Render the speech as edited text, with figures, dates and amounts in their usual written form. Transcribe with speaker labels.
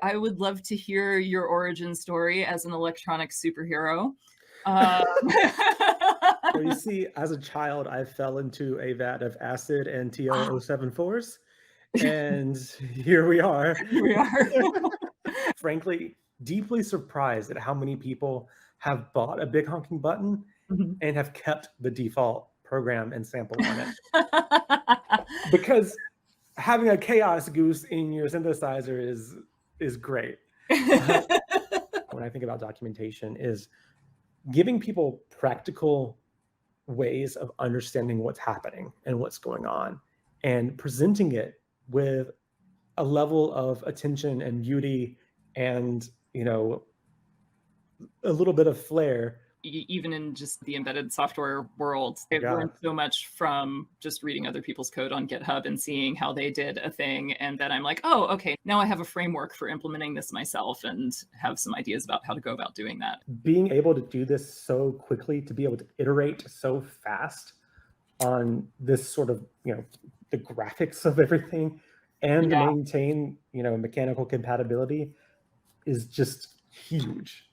Speaker 1: I would love to hear your origin story as an electronic superhero. Um,
Speaker 2: Well, you see, as a child, I fell into a vat of acid and
Speaker 1: Wow,
Speaker 2: TO-074s, and here we are.
Speaker 1: here we are.
Speaker 2: Frankly, deeply surprised at how many people have bought a big honking button
Speaker 1: Mhm.
Speaker 2: and have kept the default program and sample on it. Because having a chaos goose in your synthesizer is great. But when I think about documentation is giving people practical ways of understanding what's happening and what's going on and presenting it with a level of attention and beauty and, a little bit of flair.
Speaker 1: Even in just the embedded software world, I've learned
Speaker 2: God.
Speaker 1: so much from just reading other people's code on GitHub and seeing how they did a thing. And then I'm like, oh, okay, now I have a framework for implementing this myself and have some ideas about how to go about doing that.
Speaker 2: Being able to do this so quickly, to be able to iterate so fast on this sort of, the graphics of everything and to
Speaker 1: Yeah.
Speaker 2: maintain, mechanical compatibility is just huge.